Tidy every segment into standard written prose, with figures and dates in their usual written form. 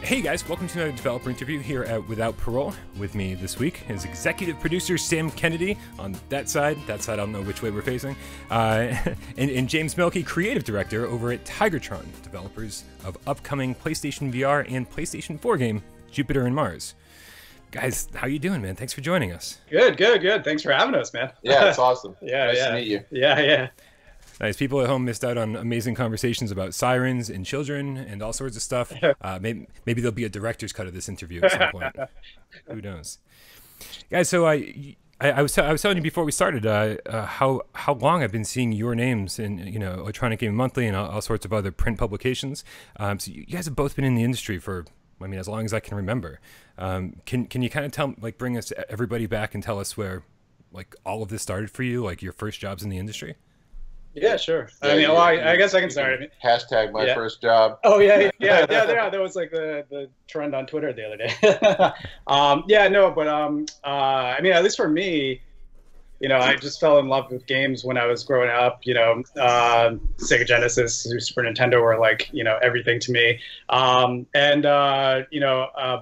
Hey guys, welcome to another developer interview here at Without Parole. With me this week is executive producer Sam Kennedy on that side. I don't know which way we're facing. And James Mielke, creative director over at Tigertron, developers of upcoming PlayStation VR and PlayStation 4 game, Jupiter and Mars. Guys, how you doing, man? Thanks for joining us. Good. Thanks for having us, man. Yeah, it's awesome. Nice to meet you. Yeah. Nice. People at home missed out on amazing conversations about sirens and children and all sorts of stuff. Maybe there'll be a director's cut of this interview at some point. Who knows? Guys, so I was telling you before we started how long I've been seeing your names in Electronic Gaming Monthly and all sorts of other print publications. So you guys have both been in the industry for, as long as I can remember. Can you kind of bring us everybody back and tell us where all of this started for you, your first jobs in the industry? Yeah, sure. Yeah, I guess I can start. Hashtag my first job. Oh yeah. That was the trend on Twitter the other day. At least for me, I just fell in love with games when I was growing up. Sega Genesis, Super Nintendo were everything to me.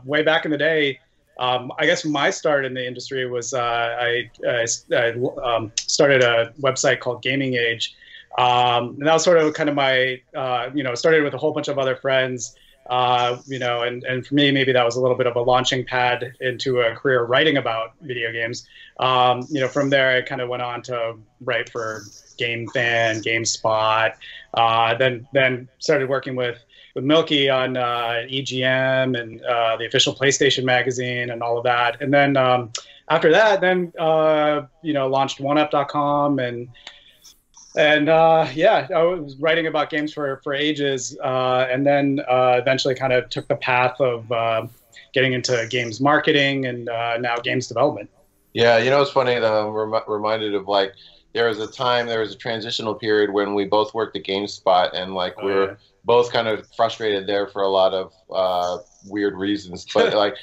Way back in the day, I guess my start in the industry was I started a website called Gaming Age. And that was sort of kind of my, started with a whole bunch of other friends, and for me, maybe that was a little bit of a launching pad into a career writing about video games. From there, I kind of went on to write for GameFan, GameSpot, then started working with Mielke on EGM and the official PlayStation magazine and all of that. And then after that, launched OneUp.com I was writing about games for ages, and then eventually kind of took the path of getting into games marketing and now games development. Yeah, it's funny that I'm reminded of there was a transitional period when we both worked at GameSpot and we were both kind of frustrated there for a lot of weird reasons. But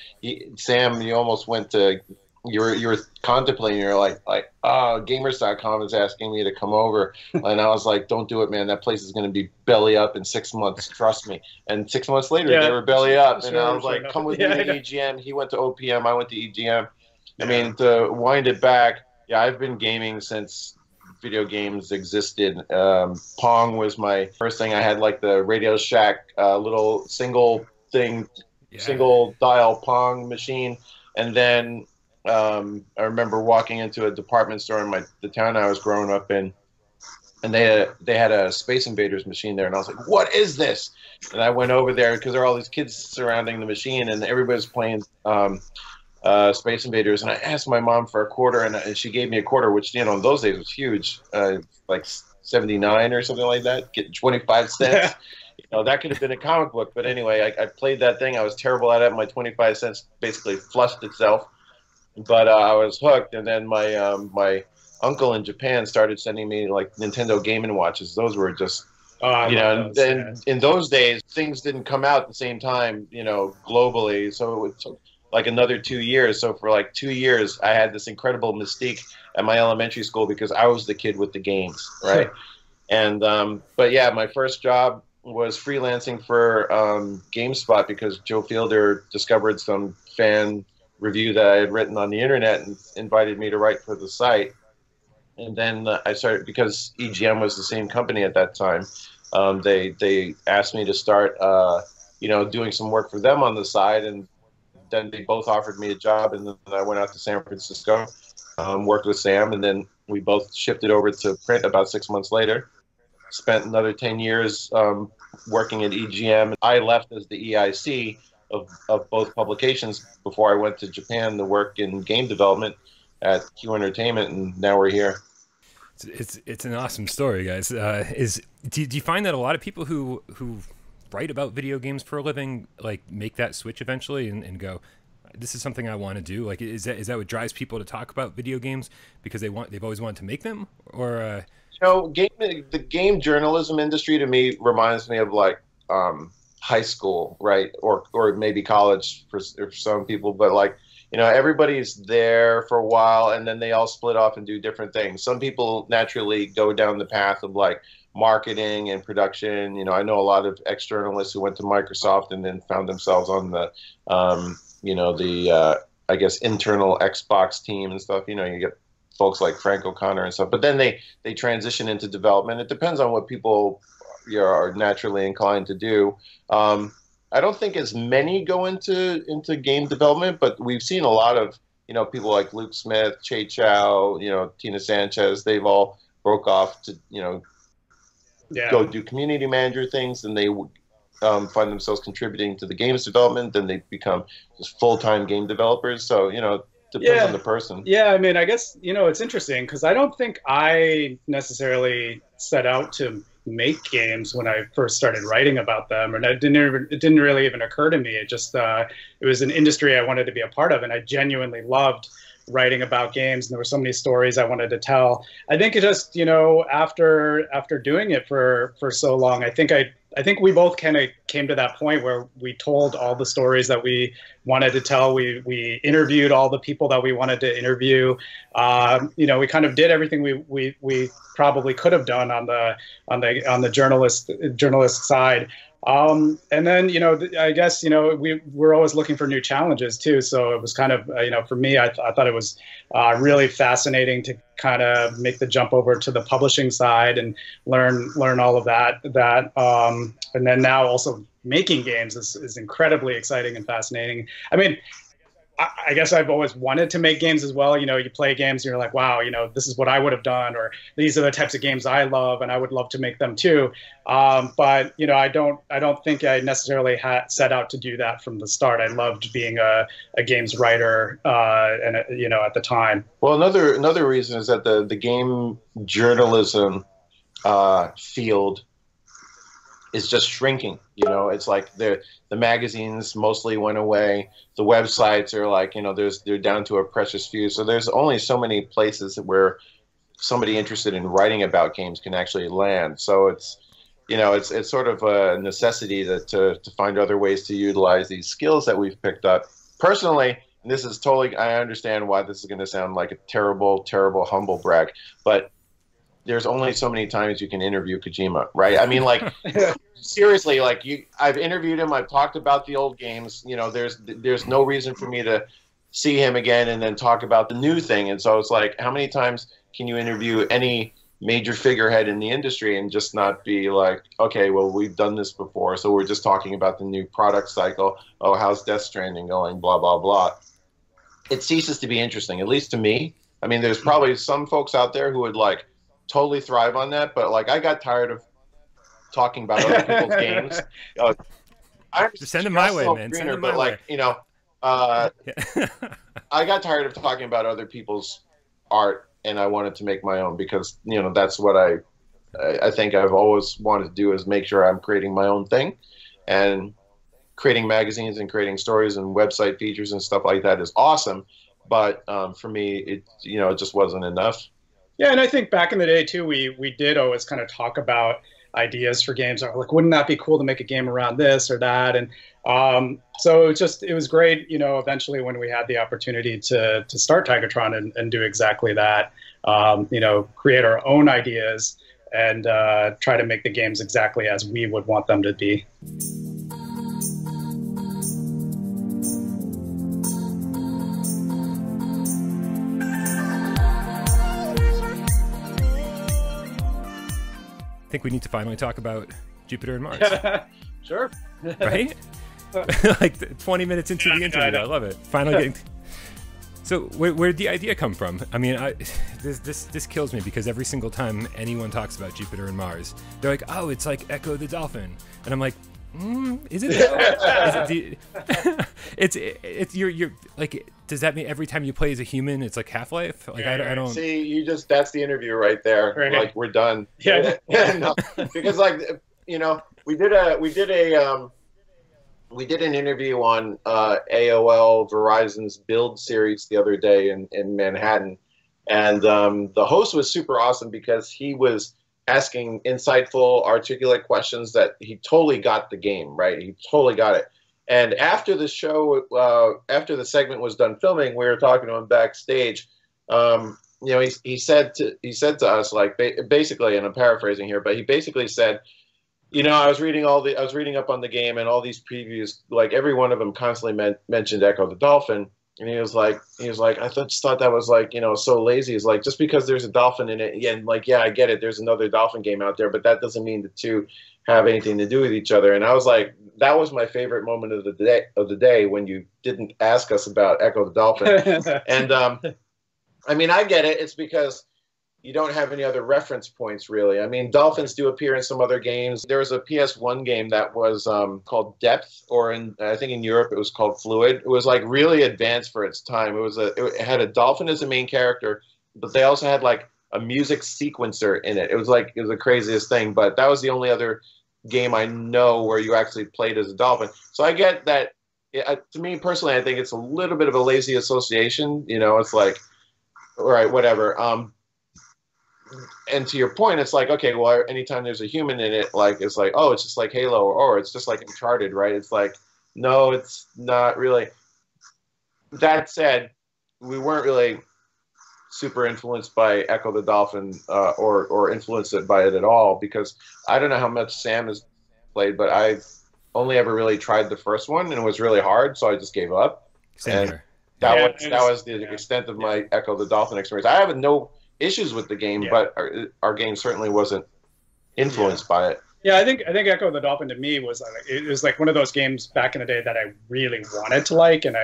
Sam, you almost went to. You were contemplating. You're Gamers.com is asking me to come over, and I was like, "Don't do it, man. That place is going to be belly up in 6 months. Trust me." And 6 months later, they were belly up, and I was like, "Come with me to EGM." He went to OPM. I went to EGM. To wind it back, I've been gaming since video games existed. Pong was my first thing. I had the Radio Shack little single dial Pong machine, and then. I remember walking into a department store in the town I was growing up in, and they had a Space Invaders machine there, and I was like, "What is this?" And I went over there because there are all these kids surrounding the machine, and everybody's playing Space Invaders. And I asked my mom for a quarter, and she gave me a quarter, which in those days was huge, 79 or something like that. Getting 25 cents. That could have been a comic book, but anyway, I played that thing. I was terrible at it. My 25 cents basically flushed itself. But I was hooked, and then my uncle in Japan started sending me Nintendo Game & Watches. Those were just, in those days things didn't come out at the same time, globally. So it took another 2 years. So for 2 years, I had this incredible mystique at my elementary school because I was the kid with the games, right? And my first job was freelancing for GameSpot because Joe Fielder discovered some fan review that I had written on the internet and invited me to write for the site. And then I started, because EGM was the same company at that time, they asked me to start doing some work for them on the side, and then they both offered me a job, and then I went out to San Francisco, worked with Sam, and then we both shifted over to print about 6 months later. Spent another 10 years working at EGM. I left as the EIC of both publications before I went to Japan to work in game development at Q Entertainment, and now we're here. It's an awesome story, guys. Do you find that a lot of people who write about video games for a living make that switch eventually and go, this is something I want to do? Is that what drives people to talk about video games because they've always wanted to make them? Or the game journalism industry to me reminds me of high school, right? Or maybe college for some people, but you know, everybody's there for a while and then they all split off and do different things. Some people naturally go down the path of like marketing and production. You know, I know a lot of ex-journalists who went to Microsoft and then found themselves on the, you know, the, I guess, internal Xbox team and stuff. You know, you get folks like Frank O'Connor and stuff, but then they transition into development. It depends on what people, you know, are naturally inclined to do. I don't think as many go into game development, but we've seen a lot of, you know, people like Luke Smith, Che Chow, you know, Tina Sanchez. They've all broke off to, you know, go do community manager things, and they find themselves contributing to the games development. Then they become just full-time game developers. So, you know, depends on the person. Yeah, I mean, I guess, you know, it's interesting because I don't think I necessarily set out to make games when I first started writing about them, and it didn't really even occur to me. It just it was an industry I wanted to be a part of, and I genuinely loved writing about games, and there were so many stories I wanted to tell. I think it just, you know, after doing it for so long, I think we both kind of came to that point where we told all the stories that we wanted to tell. We interviewed all the people that we wanted to interview. You know, we kind of did everything we probably could have done on the journalist side. And then, you know, I guess, you know, we're always looking for new challenges too. So it was kind of, you know, for me, I thought it was really fascinating to kind of make the jump over to the publishing side and learn all of that. And then now also making games is incredibly exciting and fascinating. I mean, I guess I've always wanted to make games as well. You know, you play games and you're like, wow, you know, this is what I would have done, or these are the types of games I love and I would love to make them too. But, you know, I don't think I necessarily set out to do that from the start. I loved being a games writer, and you know, at the time. Well, another reason is that the game journalism field is just shrinking. You know, it's like the magazines mostly went away. The websites are like, you know, they're down to a precious few. So there's only so many places where somebody interested in writing about games can actually land. So it's, you know, it's sort of a necessity to find other ways to utilize these skills that we've picked up. Personally, and this is totally, I understand why this is going to sound like a terrible humble brag, but there's only so many times you can interview Kojima, right? I mean, like, seriously, like, I've interviewed him, I've talked about the old games, you know, there's no reason for me to see him again and then talk about the new thing. And so it's like, how many times can you interview any major figurehead in the industry and just not be like, okay, well, we've done this before, so we're just talking about the new product cycle. Oh, how's Death Stranding going? Blah, blah, blah. It ceases to be interesting, at least to me. I mean, there's probably some folks out there who would, like, totally thrive on that, but like I got tired of talking about other people's games. Just send them my way, man. Send them my way. You know, I got tired of talking about other people's art, and I wanted to make my own because, you know, that's what I think I've always wanted to do, is make sure I'm creating my own thing, and creating magazines and creating stories and website features and stuff like that is awesome. But for me, it just wasn't enough. Yeah, and I think back in the day too, we did always kind of talk about ideas for games. Like, wouldn't that be cool to make a game around this or that? And so it was great, you know, eventually when we had the opportunity to start Tigertron and do exactly that, you know, create our own ideas and try to make the games exactly as we would want them to be. I think we need to finally talk about Jupiter and Mars. Sure. Right? Like 20 minutes into the interview. I love it. Finally getting... So where did the idea come from? I mean, this kills me because every single time anyone talks about Jupiter and Mars, they're like, oh, it's like Echo the Dolphin. And I'm like, is it though? It's you're like, does that mean every time you play as a human it's like Half-Life? Like I don't see, that's the interview right there. Right. Like, we're done. Yeah. No, because, like, you know, we did an interview on AOL Verizon's Build series the other day in Manhattan, and the host was super awesome because he was asking insightful, articulate questions that he totally got the game, right? He totally got it. And after the show, after the segment was done filming, we were talking to him backstage. You know, he said to us, like, basically, and I'm paraphrasing here, but he basically said, you know, I was reading up on the game, and all these previews, like every one of them constantly mentioned Echo the Dolphin, and he was like, I just thought that was, like, you know, so lazy. He's like, just because there's a dolphin in it, yeah, and like, yeah, I get it, there's another dolphin game out there, but that doesn't mean the two have anything to do with each other. And I was like, that was my favorite moment of the day when you didn't ask us about Echo the Dolphin. And I mean, I get it. It's because you don't have any other reference points, really. I mean, dolphins do appear in some other games. There was a PS1 game that was called Depth, or I think in Europe it was called Fluid. It was like really advanced for its time. It had a dolphin as a main character, but they also had like a music sequencer in it. It was the craziest thing. But that was the only other game I know where you actually played as a dolphin. So I get that. To me personally, I think it's a little bit of a lazy association. You know, it's like, all right, whatever. And to your point, it's like, okay, well, anytime there's a human in it, like, it's like, oh, it's just like Halo, or it's just like Uncharted, right? It's like, no, it's not really. That said, we weren't really super influenced by Echo the Dolphin, or influenced by it at all, because I don't know how much Sam has played, but I've only ever really tried the first one, and it was really hard, so I just gave up. Same here. That was the extent of my Echo the Dolphin experience. I have no issues with the game, but our game certainly wasn't influenced by it. Yeah, I think Echo the Dolphin to me was like one of those games back in the day that I really wanted to like, and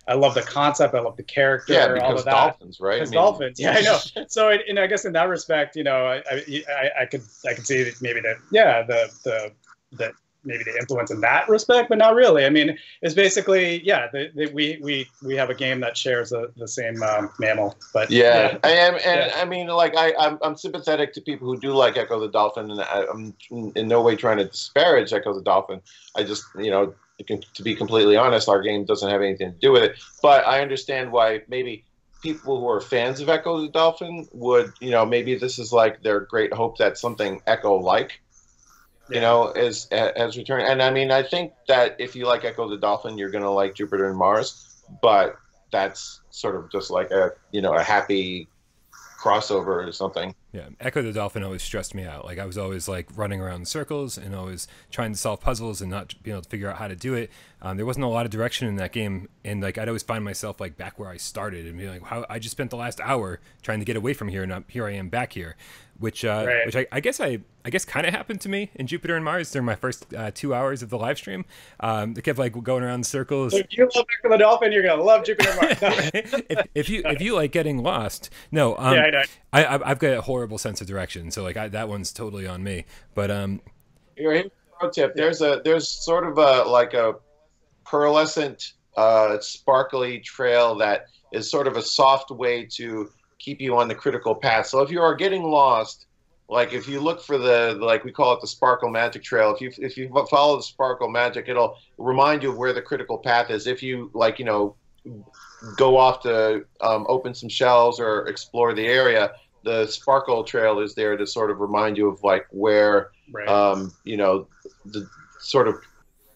I love the concept, I love the character, all of that. Dolphins, right? Because dolphins, yeah, I know. So, and I guess in that respect, you know, I could see that maybe the maybe the influence in that respect, but not really. I mean, it's basically, we have a game that shares the same mammal. But yeah, I am, and I mean, like, I'm sympathetic to people who do like Echo the Dolphin, and I'm in no way trying to disparage Echo the Dolphin. I just, you know, to be completely honest, our game doesn't have anything to do with it. But I understand why maybe people who are fans of Echo the Dolphin would, you know, maybe this is like their great hope that something Echo-like, you know, has returned. And I mean, I think that if you like Echo the Dolphin, you're going to like Jupiter and Mars, but that's sort of just like a happy crossover or something. Yeah, Echo the Dolphin always stressed me out. Like, I was always like running around in circles and always trying to solve puzzles and not being able to figure out how to do it. There wasn't a lot of direction in that game, and like I'd always find myself like back where I started and be like, "How I just spent the last hour trying to get away from here, and here I am back here." Which I guess kind of happened to me in Jupiter and Mars during my first 2 hours of the live stream. They kept like going around in circles. So if you love Echo the Dolphin, you're gonna love Jupiter and Mars. if you like getting lost, no. Yeah, I know. I've got a horrible sense of direction, so like that one's totally on me. But here's a pro tip. There's sort of a pearlescent, sparkly trail that is sort of a soft way to keep you on the critical path. So if you are getting lost, like if you look for like we call it the Sparkle Magic Trail, if you follow the Sparkle Magic, it'll remind you of where the critical path is. If you, like, you know, go off to open some shells or explore the area, the Sparkle Trail is there to sort of remind you of like where, you know, the sort of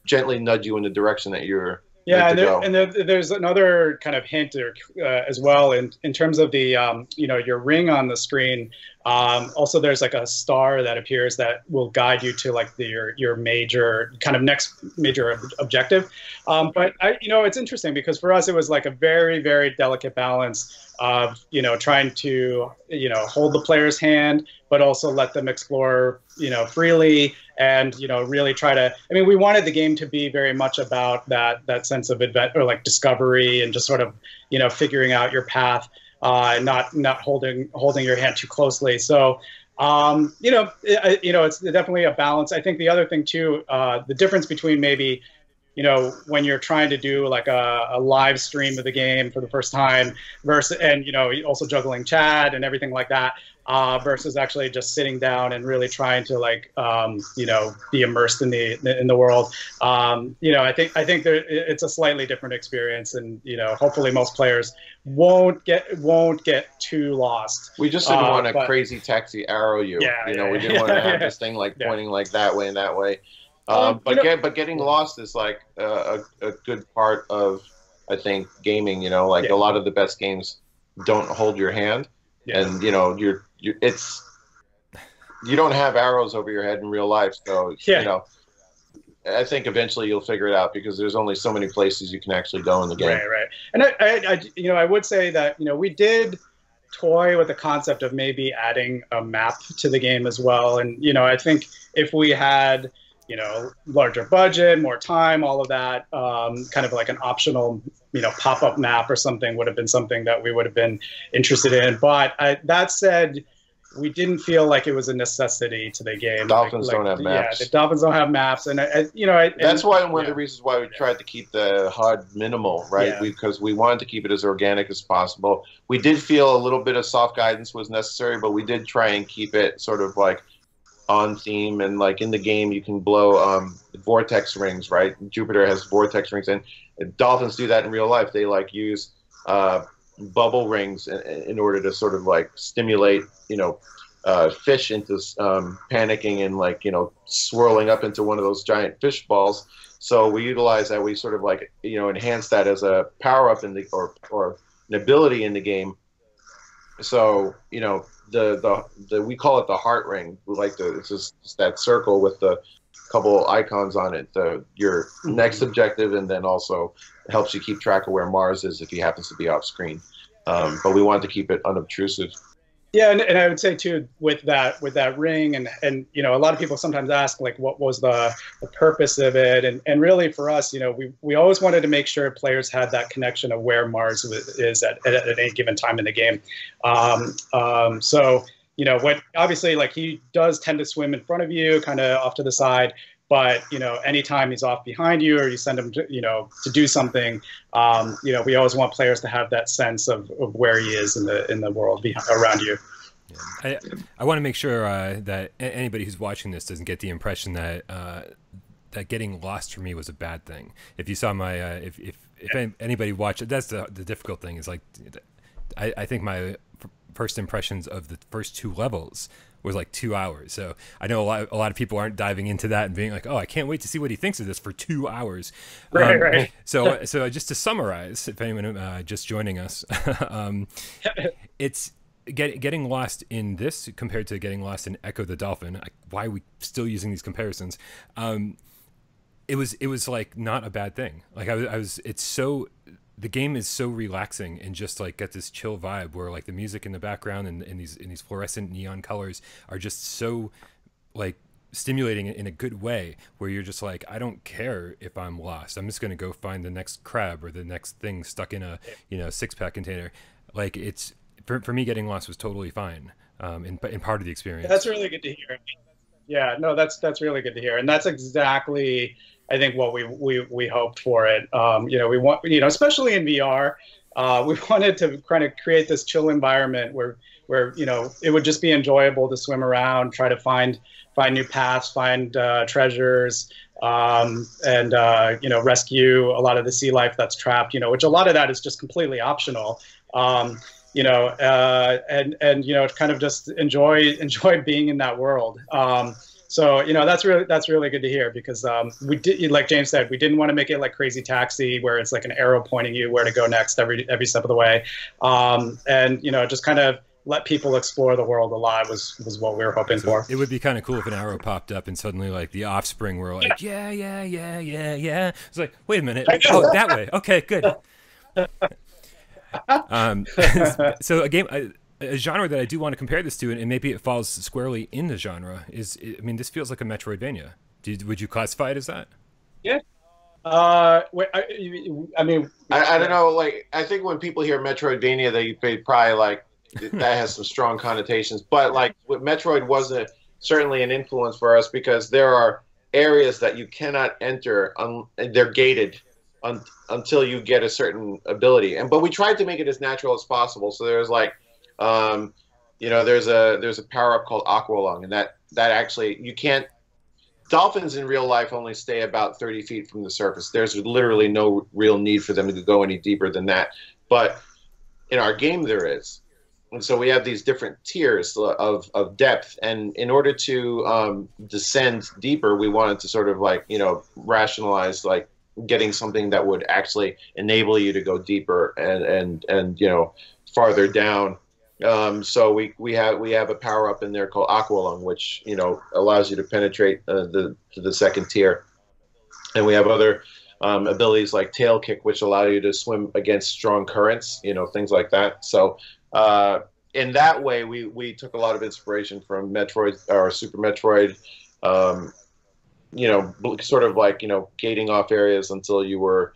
gently nudge you in the direction that you're. Yeah, and there's another kind of hint as well in terms of the you know, your ring on the screen. Also, there's like a star that appears that will guide you to like your major kind of next major objective. But you know, it's interesting because for us it was like a very, very delicate balance of, you know, trying to, you know, hold the player's hand, but also let them explore, you know, freely, and, you know, really try to. I mean, we wanted the game to be very much about that sense of adventure, or like discovery, and just sort of, you know, figuring out your path, not holding your hand too closely. So, you know, it's definitely a balance. I think the other thing too, the difference between maybe, you know, when you're trying to do like a live stream of the game for the first time versus, and, you know, also juggling chat and everything like that, versus actually just sitting down and really trying to like, you know, be immersed in the world. You know, I think it's a slightly different experience, and, you know, hopefully most players won't get too lost. We just didn't want a crazy taxi arrow you. Yeah, you know, we didn't want to have this thing like pointing like that way and that way. But getting lost is like a good part of, I think, gaming. You know, like a lot of the best games don't hold your hand, and you know, you don't have arrows over your head in real life, so you know. I think eventually you'll figure it out because there's only so many places you can actually go in the game. Right. And I would say that, we did toy with the concept of maybe adding a map to the game as well. And, I think if we had, larger budget, more time, all of that, kind of like an optional, pop-up map or something would have been something that we would have been interested in. But that said, we didn't feel like it was a necessity to the game. Dolphins don't have maps. Yeah, the Dolphins don't have maps, and that's why one of the reasons why we tried to keep the HUD minimal, right? Yeah. Because we wanted to keep it as organic as possible. We did feel a little bit of soft guidance was necessary, but we did try and keep it sort of like on theme. And like in the game, you can blow vortex rings, right? Jupiter has vortex rings, and dolphins do that in real life. They like use bubble rings in order to sort of like stimulate, fish into panicking and like, swirling up into one of those giant fish balls. So we utilize that. We sort of like, enhance that as a power up in the or an ability in the game. So, the we call it the heart ring. We like it's just that circle with the couple icons on it. Your next objective, and then also helps you keep track of where Mars is if he happens to be off screen. But we wanted to keep it unobtrusive. Yeah, and I would say too, with that ring, and a lot of people sometimes ask like, what was the purpose of it, and really for us, we always wanted to make sure players had that connection of where Mars is at any given time in the game. So what obviously, like, he does tend to swim in front of you, kind of off to the side. But anytime he's off behind you, or you send him to to do something, we always want players to have that sense of where he is in the world around you. Yeah. I want to make sure that anybody who's watching this doesn't get the impression that that getting lost for me was a bad thing. If you saw my if anybody watched it, that's the difficult thing is like I think my first impressions of the first 2 levels was like 2 hours. So I know a lot of people aren't diving into that and being like, oh, I can't wait to see what he thinks of this for 2 hours. Right. So just to summarize, if anyone just joining us, it's getting lost in this compared to getting lost in Echo the Dolphin. Why are we still using these comparisons? It was like not a bad thing. Like the game is so relaxing and just like got this chill vibe where like the music in the background and these fluorescent neon colors are just so like stimulating in a good way where you're just like, I don't care if I'm lost. I'm just going to go find the next crab or the next thing stuck in a 6-pack container. Like it's for me, getting lost was totally fine in part of the experience. That's really good to hear. Yeah, no, that's really good to hear, and that's exactly, I think, what we hoped for it. We want, especially in VR, we wanted to kind of create this chill environment where it would just be enjoyable to swim around, try to find new paths, find treasures, and rescue a lot of the sea life that's trapped. Which a lot of that is just completely optional. And kind of just enjoy being in that world. So that's really good to hear, because we did, like James said, we didn't want to make it like Crazy Taxi where it's like an arrow pointing you where to go next every step of the way, and just kind of let people explore the world a lot was what we were hoping for. It would be kind of cool if an arrow popped up and suddenly like the offspring were like yeah. It's like, wait a minute, oh, that way, okay, good. So a genre that I do want to compare this to, and maybe it falls squarely in the genre, is, I mean, this feels like a Metroidvania. Would you classify it as that? Yeah. I mean, I don't know. Like, I think when people hear Metroidvania, they probably like that has some strong connotations. But like, Metroid wasn't certainly an influence for us, because there are areas that you cannot enter. They're gated until you get a certain ability. But we tried to make it as natural as possible. So there's like, there's a power up called Aqua Lung, and that actually you can't. Dolphins in real life only stay about 30 feet from the surface. There's literally no real need for them to go any deeper than that. But in our game there is. And so we have these different tiers of depth, and in order to descend deeper, we wanted to sort of like, you know, rationalize like getting something that would actually enable you to go deeper and you know, farther down. So we have a power up in there called Aqualung, which, you know, allows you to penetrate to the second tier, and we have other abilities like Tail Kick, which allow you to swim against strong currents, you know, things like that. So in that way, we took a lot of inspiration from Metroid or Super Metroid, you know, sort of like, you know, gating off areas until you were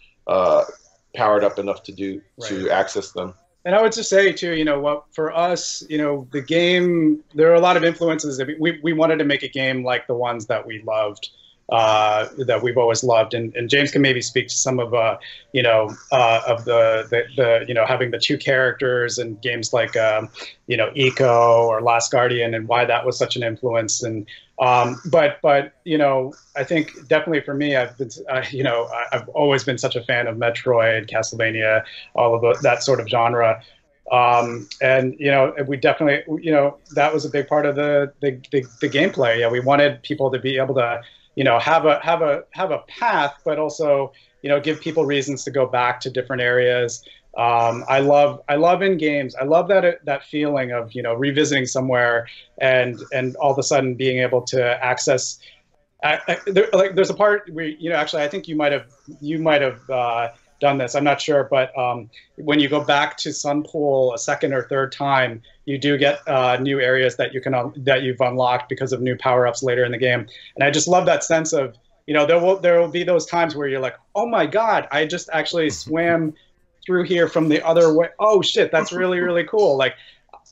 powered up enough to access them. And I would just say too, you know, what for us, you know, the game, there are a lot of influences that we wanted to make a game like the ones that we loved. That we've always loved, and James can maybe speak to some of you know, of the you know, having the two characters and games like you know, Eco or Last Guardian, and why that was such an influence. And but you know, I think definitely for me, I've been you know, I've always been such a fan of Metroid, Castlevania, all of that sort of genre. And you know, we definitely, you know, that was a big part of the gameplay. Yeah, we wanted people to be able to, you know, have a path, but also, you know, give people reasons to go back to different areas. I love in games. I love that feeling of, you know, revisiting somewhere and all of a sudden being able to access. Like there's a part where, you know, actually I think you might have done this. I'm not sure, but when you go back to Sunpool a second or third time, you do get new areas that that you've unlocked because of new power-ups later in the game. And I just love that sense of, you know, there will be those times where you're like, oh my God, I just actually swam through here from the other way. Oh shit, that's really, really cool. Like,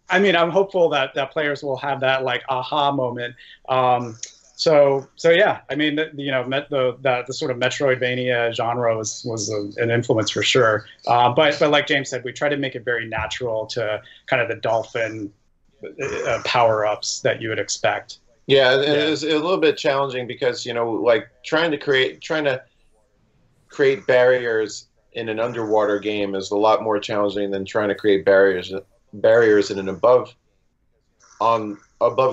I mean, I'm hopeful that players will have that like aha moment. So yeah, I mean, you know, the sort of Metroidvania genre was an influence for sure. But like James said, we try to make it very natural to kind of the dolphin power-ups that you would expect. Yeah, it's a little bit challenging because, you know, like trying to create barriers in an underwater game is a lot more challenging than trying to create barriers in an above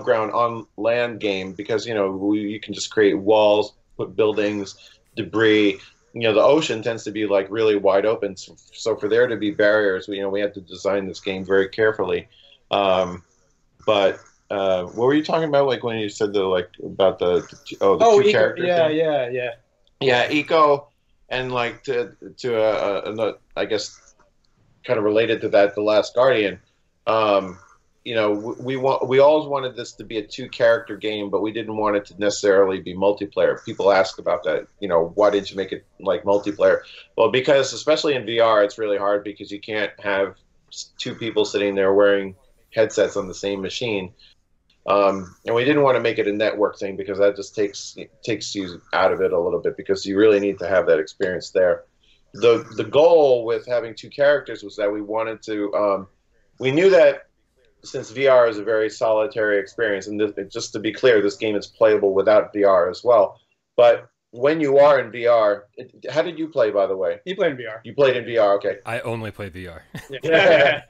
ground on land game, because, you know, you can just create walls, put buildings, debris. You know, the ocean tends to be like really wide open, so for there to be barriers, you know, we had to design this game very carefully. But what were you talking about, like when you said about the two characters? Yeah, Eco, and like to I guess kind of related to that, The Last Guardian. You know, we always wanted this to be a two-character game, but we didn't want it to necessarily be multiplayer. People ask about that. You know, why didn't you make it like multiplayer? Well, because especially in VR, it's really hard because you can't have two people sitting there wearing headsets on the same machine. And we didn't want to make it a network thing because that just takes you out of it a little bit, because you really need to have that experience there. The goal with having two characters was that we wanted to. We knew that, since VR is a very solitary experience, and just to be clear, this game is playable without VR as well. But when you are in VR, how did you play, by the way? You played in VR. You played in VR, okay. I only play VR. Yeah.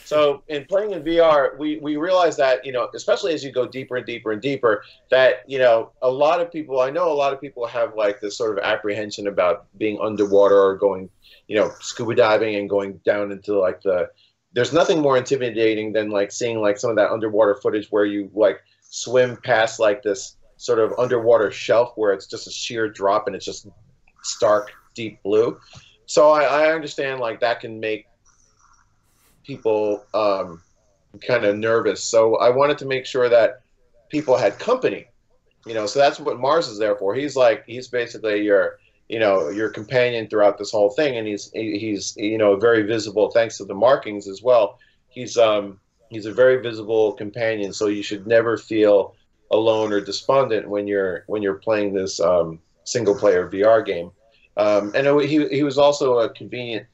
So in playing in VR, we realized that, you know, especially as you go deeper and deeper and deeper, that, you know, I know a lot of people have like this sort of apprehension about being underwater or going, you know, scuba diving and going down into like there's nothing more intimidating than like seeing like some of that underwater footage where you like swim past like this sort of underwater shelf where it's just a sheer drop and it's just stark deep blue. So I understand like that can make people kind of nervous. So I wanted to make sure that people had company, you know. So that's what Mars is there for. He's basically your companion throughout this whole thing, and he's you know, very visible thanks to the markings as well. He's a very visible companion, so you should never feel alone or despondent when you're playing this single player VR game. And he was also a convenient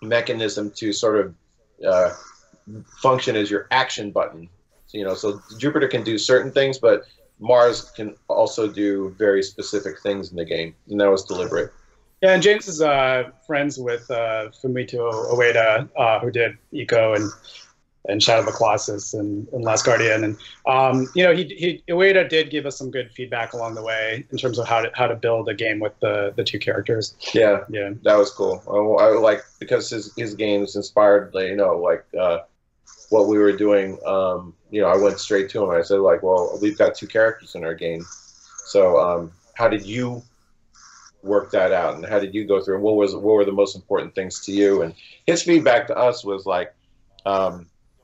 mechanism to sort of function as your action button. You know, so Jupiter can do certain things, but Mars can also do very specific things in the game, and that was deliberate. Yeah, and James is friends with Fumito Ueda, who did Eco, and Shadow of the Colossus and Last Guardian. And you know, Ueda did give us some good feedback along the way in terms of how to build a game with the two characters. Yeah, yeah, that was cool. I like, because his games inspired, you know, like what we were doing. You know, I went straight to him. I said, like, well, we've got two characters in our game, so how did you work that out, and how did you go through, and what were the most important things to you? And his feedback to us was like,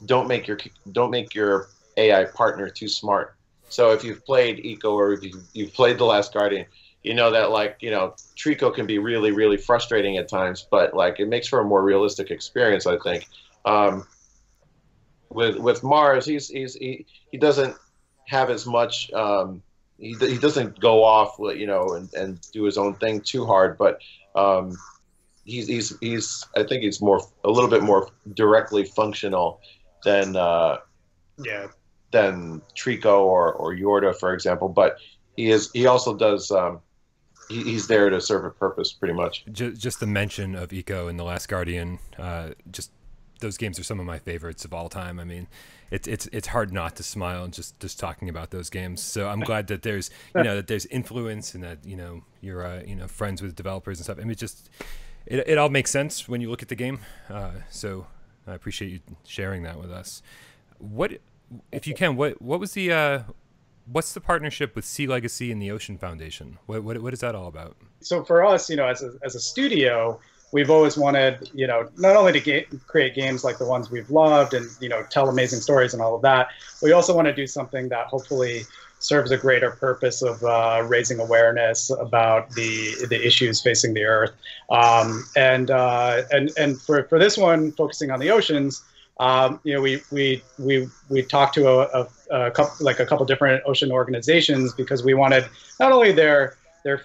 don't make your AI partner too smart. So if you've played Eco, or if you've played The Last Guardian, you know that, like, you know, Trico can be really, really frustrating at times, but like it makes for a more realistic experience, I think. With Mars, he doesn't have as much. He doesn't go off, you know, and do his own thing too hard, but he's I think he's a little bit more directly functional than than Trico or Yorda, for example. But he also does. He's there to serve a purpose, pretty much. Just the mention of Eco and The Last Guardian, just those games are some of my favorites of all time. I mean, it's hard not to smile just talking about those games. So I'm glad that there's that there's influence, and that you're friends with developers and stuff. I mean, it all makes sense when you look at the game. So I appreciate you sharing that with us. What, if you can, what was the what's the partnership with Sea Legacy and the Ocean Foundation? What is that all about? So for us, as a studio, we've always wanted, not only to create games like the ones we've loved and, tell amazing stories and all of that, we also want to do something that hopefully serves a greater purpose of raising awareness about the issues facing the Earth. And for this one, focusing on the oceans, we talked to a couple different ocean organizations, because we wanted not only their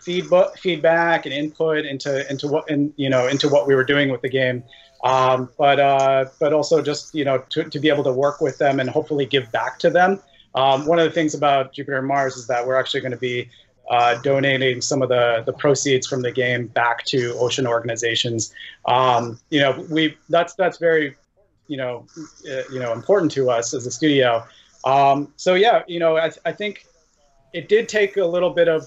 feedback and input into what we were doing with the game, but also just to be able to work with them and hopefully give back to them. One of the things about Jupiter and Mars is that we're actually going to be donating some of the proceeds from the game back to ocean organizations. That's very important to us as a studio. So yeah, I think it did take a little bit of,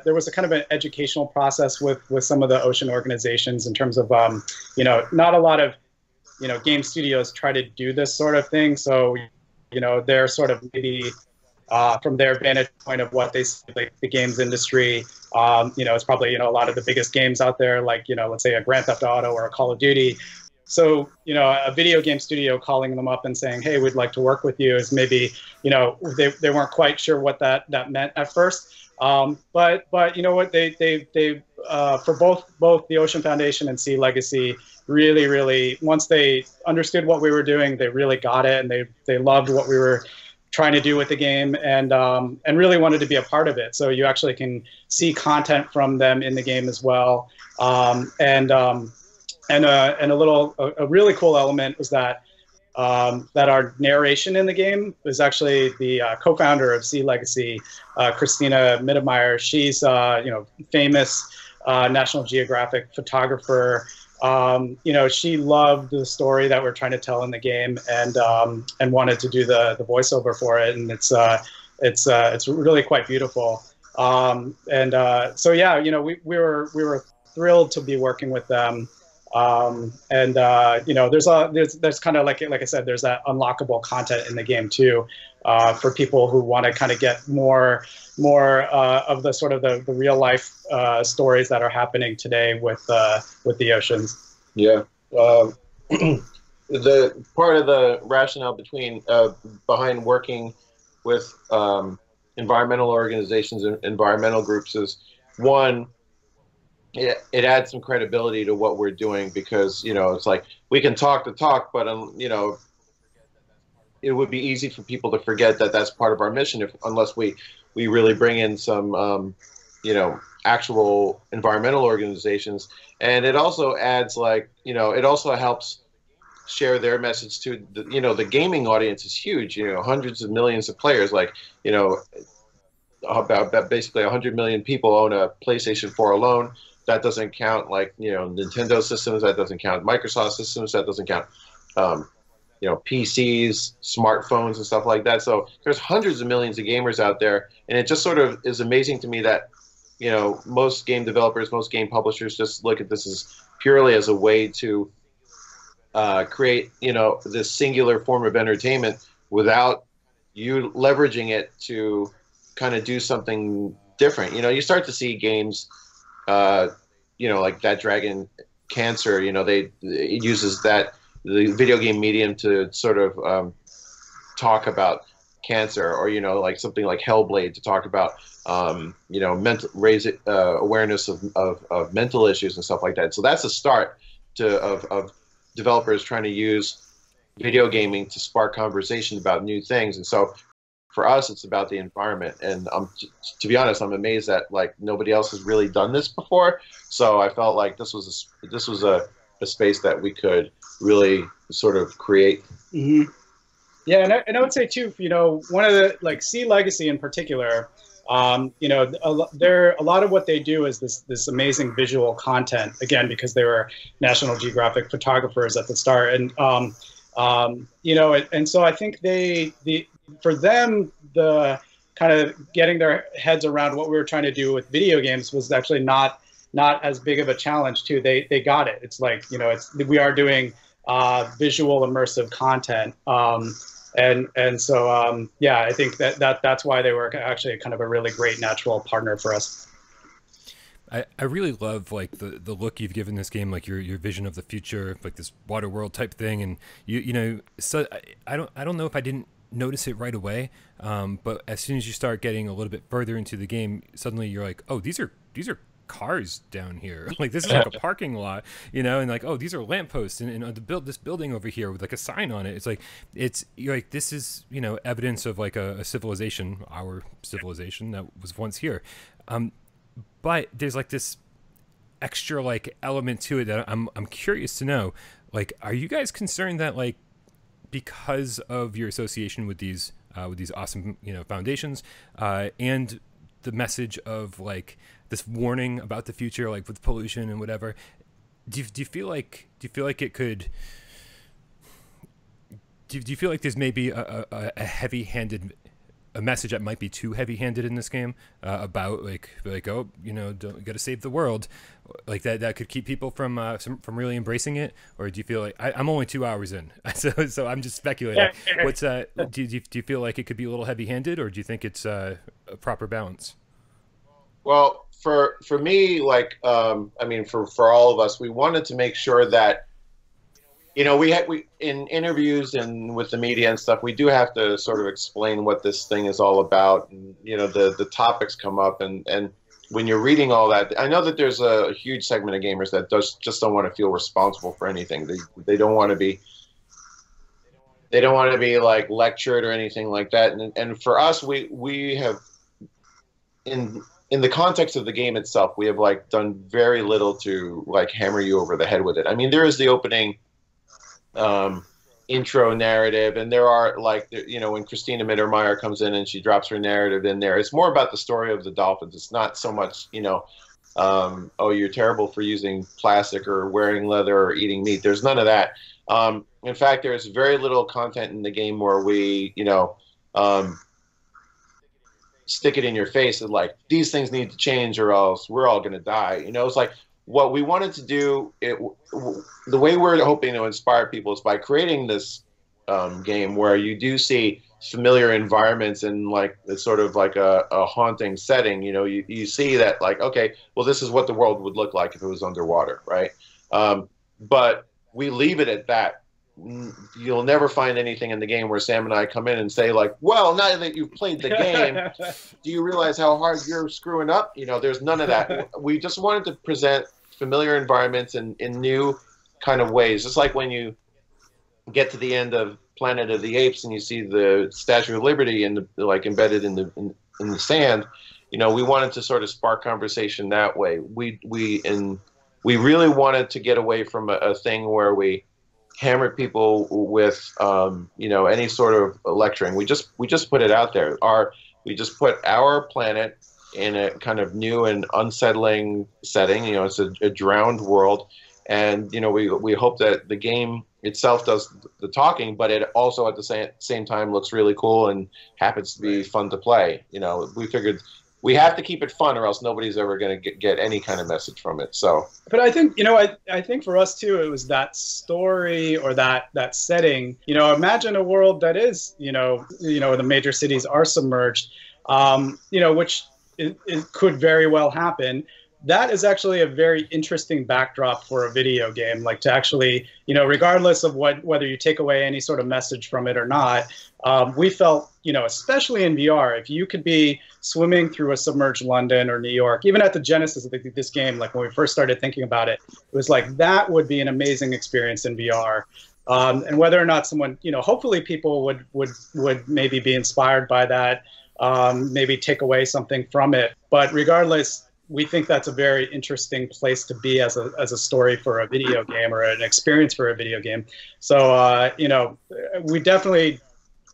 there was a kind of an educational process with some of the ocean organizations in terms of, not a lot of, game studios try to do this sort of thing. So, they're sort of maybe from their vantage point of what they see, like the games industry, it's probably, a lot of the biggest games out there, like, let's say a Grand Theft Auto or a Call of Duty. So, a video game studio calling them up and saying, hey, we'd like to work with you, is maybe, they weren't quite sure what that meant at first. But you know what, they for both the Ocean Foundation and Sea Legacy, really, once they understood what we were doing, they really got it, and they loved what we were trying to do with the game, and really wanted to be a part of it. So you actually can see content from them in the game as well. And a really cool element was that our narration in the game was actually the co-founder of Sea Legacy, Christina Mittermeier. She's famous National Geographic photographer. She loved the story that we're trying to tell in the game, and wanted to do the voiceover for it, and it's really quite beautiful. So yeah, we were thrilled to be working with them. There's kind of like I said, there's that unlockable content in the game too, for people who want to kind of get more of the sort of the real life stories that are happening today with the oceans. Yeah. The part of the rationale behind working with environmental organizations and environmental groups is, one, it adds some credibility to what we're doing, because it's like we can talk the talk, but it would be easy for people to forget that that's part of our mission unless we really bring in some actual environmental organizations. And it also adds, it also helps share their message to the gaming audience is huge. Hundreds of millions of players, about basically 100 million people own a PlayStation 4 alone. That doesn't count Nintendo systems. That doesn't count Microsoft systems. That doesn't count PCs, smartphones, and stuff like that. So there's hundreds of millions of gamers out there, and it just sort of is amazing to me that most game developers, most game publishers just look at this as purely as a way to create this singular form of entertainment without you leveraging it to kind of do something different. You start to see games, like That Dragon Cancer. It uses the video game medium to sort of talk about cancer, or like something like Hellblade to talk about raise awareness of mental issues and stuff like that. So that's a start of developers trying to use video gaming to spark conversation about new things. And so for us, it's about the environment. And to be honest, I'm amazed that like nobody else has really done this before. So I felt like this was a space that we could really sort of create. Mm-hmm. Yeah, and I would say too, one of the like Sea Legacy in particular, a lot of what they do is this amazing visual content, again because they were National Geographic photographers at the start, and and so I think for them the kind of getting their heads around what we were trying to do with video games was actually not as big of a challenge too. They got it. It's like we are doing visual immersive content. And so, I think that's why they were actually kind of a really great natural partner for us. I really love like the look you've given this game, like your vision of the future, like this water world type thing. And so I don't know if I didn't notice it right away, but as soon as you start getting a little bit further into the game, suddenly you're like, oh, these are cars down here. Like this is like a parking lot, and like, oh, these are lampposts and this building over here with like a sign on it. You're like, this is evidence of like a civilization, our civilization that was once here. But there's like this extra like element to it that I'm curious to know. Like, are you guys concerned that like because of your association with these awesome foundations and the message of like this warning about the future, like with pollution and whatever, do you feel like it could? Do you feel like there's maybe a heavy-handed message that might be too heavy-handed in this game about like oh don't got to save the world, like that could keep people from really embracing it? Or do you feel like I'm only 2 hours in, so I'm just speculating. What's do you feel like it could be a little heavy-handed, or do you think it's a proper balance? Well, for me, like, for all of us, we wanted to make sure that, we in interviews and with the media and stuff, we do have to sort of explain what this thing is all about. And, the topics come up, and when you're reading all that, I know that there's a huge segment of gamers that just don't want to feel responsible for anything. They don't want to be, like lectured or anything like that. And for us, we have in the context of the game itself, we have like done very little to like hammer you over the head with it. I mean, there is the opening intro narrative, and there are like when Christina Mittermeier comes in and she drops her narrative in there, it's more about the story of the dolphins. It's not so much oh, you're terrible for using plastic or wearing leather or eating meat. There's none of that. In fact, there's very little content in the game where we stick it in your face and like, these things need to change or else we're all going to die. It's like what we wanted to do, the way we're hoping to inspire people is by creating this game where you do see familiar environments and like it's sort of like a haunting setting. You see that like, okay, well, this is what the world would look like if it was underwater, right? But we leave it at that. You'll never find anything in the game where Sam and I come in and say like, well, now that you've played the game, do you realize how hard you're screwing up? There's none of that. We just wanted to present familiar environments in new kind of ways. Just like when you get to the end of Planet of the Apes and you see the Statue of Liberty like embedded in the sand, we wanted to sort of spark conversation that way. We really wanted to get away from a thing where we hammer people with any sort of lecturing. We just put it out there. We just put our planet in a kind of new and unsettling setting. It's a drowned world, And we hope that the game itself does the talking, but it also at the same time looks really cool and happens to be fun to play. We figured we have to keep it fun, or else nobody's ever going to get any kind of message from it. So, but I think I think for us too, it was that story or that setting. Imagine a world that is the major cities are submerged, which it could very well happen. That is actually a very interesting backdrop for a video game, like to actually, regardless of whether you take away any sort of message from it or not, we felt, especially in VR, if you could be swimming through a submerged London or New York, even at the genesis of this game, like when we first started thinking about it, it was like that would be an amazing experience in VR. And whether or not someone, hopefully people would maybe be inspired by that, maybe take away something from it. But regardless, we think that's a very interesting place to be as a story for a video game or an experience for a video game. So, we definitely,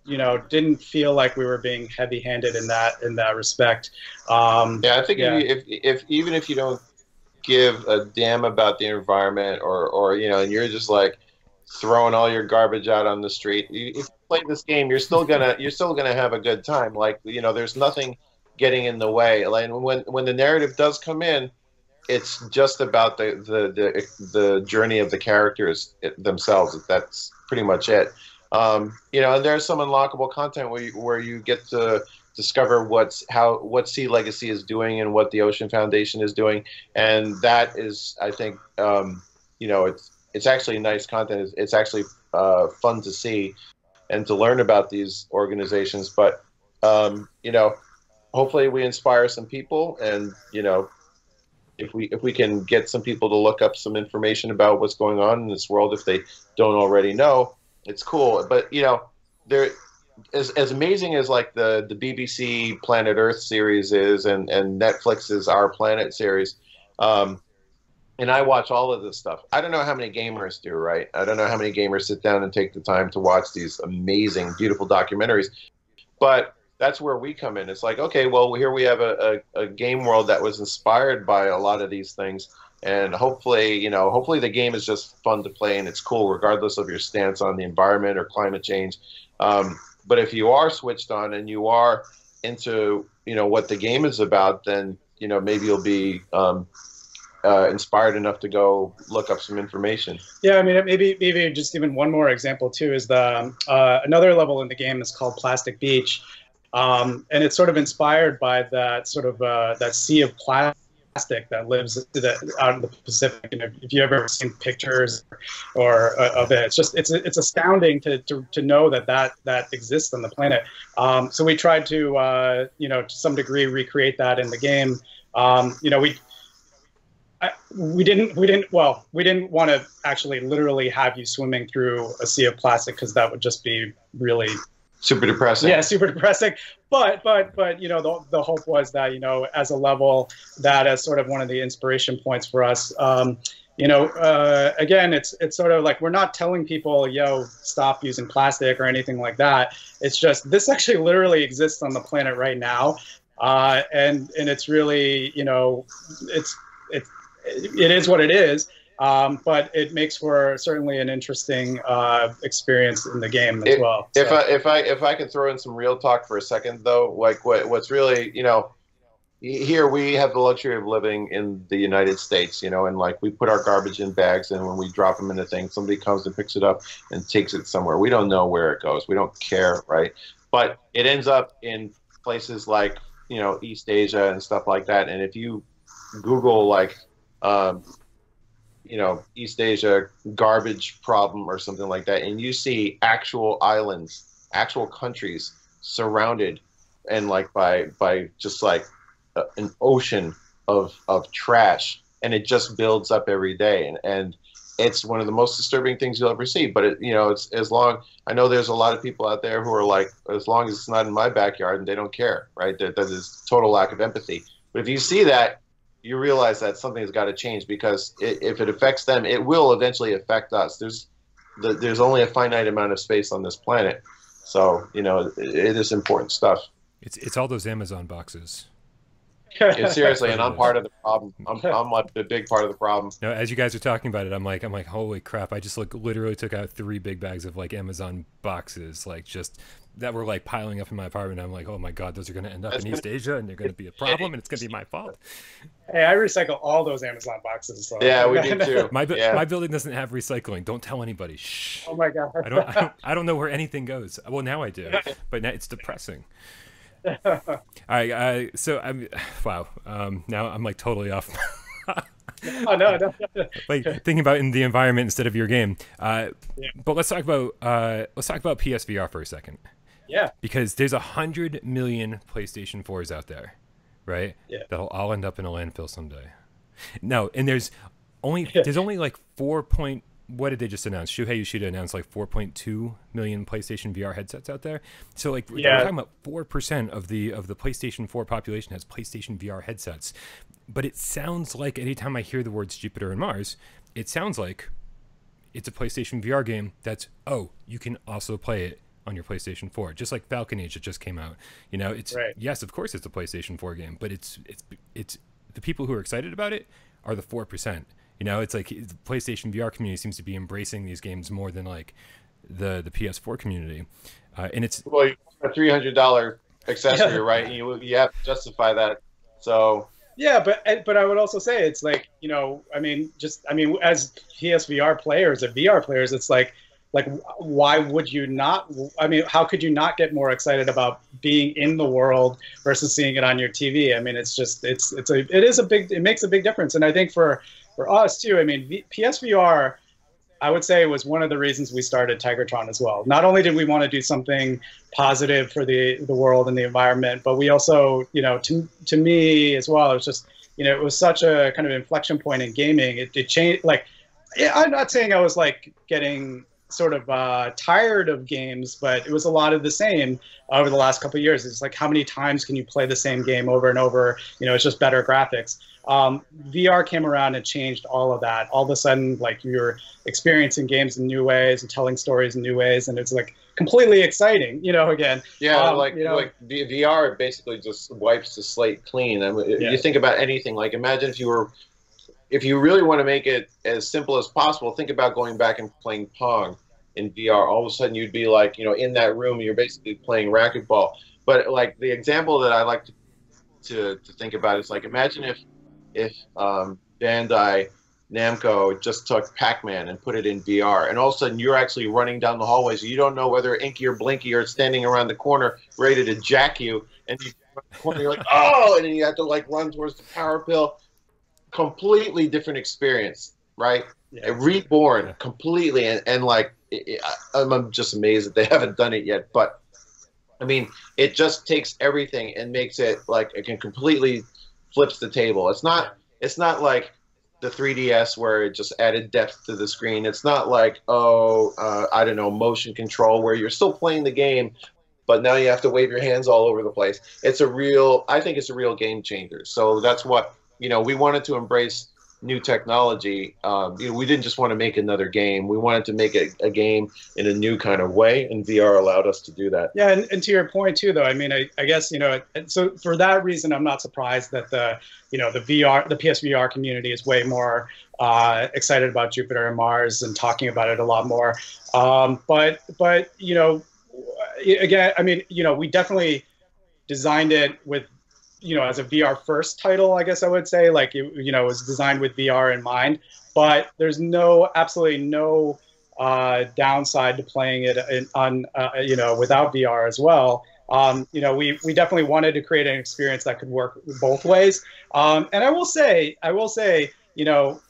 didn't feel like we were being heavy-handed in that respect. Yeah, I think if even if you don't give a damn about the environment or and you're just like throwing all your garbage out on the street, if you play this game, you're still gonna have a good time. Like, there's nothing getting in the way. Like when the narrative does come in, it's just about the journey of the characters themselves. That's pretty much it. And there's some unlockable content where you get to discover what Sea Legacy is doing and what the Ocean Foundation is doing, and that is, I think, it's actually nice content. It's actually fun to see and to learn about these organizations. But hopefully we inspire some people, and if we can get some people to look up some information about what's going on in this world if they don't already know, it's cool. But there, as amazing as like the BBC Planet Earth series is, and Netflix's Our Planet series, and I watch all of this stuff. I don't know how many gamers do, right? I don't know how many gamers sit down and take the time to watch these amazing, beautiful documentaries, but that's where we come in. It's like, okay, well, here we have a game world that was inspired by a lot of these things, and hopefully the game is just fun to play and it's cool, regardless of your stance on the environment or climate change. But if you are switched on and you are into what the game is about, then maybe you'll be inspired enough to go look up some information. Yeah, I mean, maybe just even one more example too is the another level in the game is called Plastic Beach. And it's sort of inspired by that sort of that sea of plastic that lives out in the Pacific. And if you've ever seen pictures or of it, it's astounding to know that exists on the planet. So we tried to to some degree recreate that in the game. We didn't want to actually literally have you swimming through a sea of plastic, because that would just be really super depressing. Yeah, super depressing. But the hope was that as a level, that as sort of one of the inspiration points for us. Again, it's sort of like we're not telling people, stop using plastic or anything like that. It's just this actually literally exists on the planet right now, and it's really it is what it is. But it makes for certainly an interesting experience in the game as well. So. If I can throw in some real talk for a second, though, like what's really, here we have the luxury of living in the United States, and like we put our garbage in bags, and when we drop them in a thing, somebody comes and picks it up and takes it somewhere. We don't know where it goes. We don't care, right? But it ends up in places like, East Asia and stuff like that. And if you Google like, East Asia garbage problem or something like that, and you see actual islands, actual countries surrounded and like by just like an ocean of trash, and it just builds up every day, and it's one of the most disturbing things you'll ever see. But it's I know there's a lot of people out there who are like, as long as it's not in my backyard, and they don't care, right? That is total lack of empathy. But if you see that, you realize that something's got to change, because if it affects them, it will eventually affect us. There's only a finite amount of space on this planet, so it is important stuff. It's all those Amazon boxes. Yeah, seriously, and I'm part of the problem. I'm like a big part of the problem. No, as you guys are talking about it, I'm like, holy crap! I just like literally took out 3 big bags of like Amazon boxes, like just that were like piling up in my apartment. I'm like, oh my god, those are going to end up in East Asia, and they're going to be a problem, and it's going to be my fault. Hey, I recycle all those Amazon boxes. So. Yeah, we do too. My building doesn't have recycling. Don't tell anybody. Shh. Oh my god. I don't know where anything goes. Well, now I do, but now it's depressing. All right, so I'm wow. Now I'm like totally off. Oh, no. Like thinking about in the environment instead of your game. But let's talk about PSVR for a second. Yeah. Because there's 100 million PlayStation 4s out there, right? Yeah. That'll all end up in a landfill someday. No, and there's only like 4. What did they just announce? Shuhei Yoshida announced like 4.2 million PlayStation VR headsets out there. So like we're talking about 4% of the PlayStation 4 population has PlayStation VR headsets. But it sounds like anytime I hear the words Jupiter and Mars, it sounds like it's a PlayStation VR game that's, oh, you can also play it on your PlayStation 4, just like Falcon Age that just came out. You know, it's yes, of course it's a PlayStation 4 game, but it's the people who are excited about it are the 4%. You know, it's like the PlayStation VR community seems to be embracing these games more than like the PS4 community, and it's well, a $300 accessory, right? And you have to justify that. So yeah, but I would also say it's like, you know, I mean, as PSVR players or VR players, it's like why would you not? I mean, how could you not get more excited about being in the world versus seeing it on your TV? I mean, it's just it makes a big difference, and I think for us too. I mean, PSVR, I would say, was one of the reasons we started Tigertron as well. Not only did we want to do something positive for the world and the environment, but we also, you know, to me as well, it was just, you know, it was such a kind of inflection point in gaming. It changed. Like, I'm not saying I was like getting sort of tired of games, but it was a lot of the same over the last couple of years. It's like, how many times can you play the same game over and over? You know, it's just better graphics. VR came around and changed all of that. All of a sudden, like, you're experiencing games in new ways and telling stories in new ways, and it's like completely exciting, you know, again. Yeah, you know, like VR basically just wipes the slate clean. I mean, you think about anything, like imagine if you really want to make it as simple as possible, think about going back and playing Pong in VR. All of a sudden you'd be like, you know, in that room, you're basically playing racquetball. But like the example that I like to think about is like, imagine if Bandai Namco just took Pac-Man and put it in VR, and all of a sudden you're actually running down the hallways. You don't know whether Inky or Blinky are standing around the corner ready to jack you, and you're like, oh, and then you have to like run towards the power pill. Completely different experience, right? Yeah. Reborn completely, and like I'm just amazed that they haven't done it yet. But I mean, it just takes everything and makes it like it can completely flips the table. It's not like the 3DS where it just added depth to the screen. It's not like I don't know, motion control where you're still playing the game, but now you have to wave your hands all over the place. I think it's a real game changer. So that's what, you know, we wanted to embrace new technology. You know, we didn't just want to make another game. We wanted to make a game in a new kind of way, and VR allowed us to do that. Yeah, and to your point too, though, I mean, I guess, you know, so for that reason, I'm not surprised that the PSVR community is way more excited about Jupiter and Mars and talking about it a lot more. But you know, again, I mean, you know, we definitely designed it with, you know, as a VR first title, I guess I would say, like, you know, it was designed with VR in mind, but there's absolutely no downside to playing it on, you know, without VR as well. You know, we definitely wanted to create an experience that could work both ways. And I will say, you know,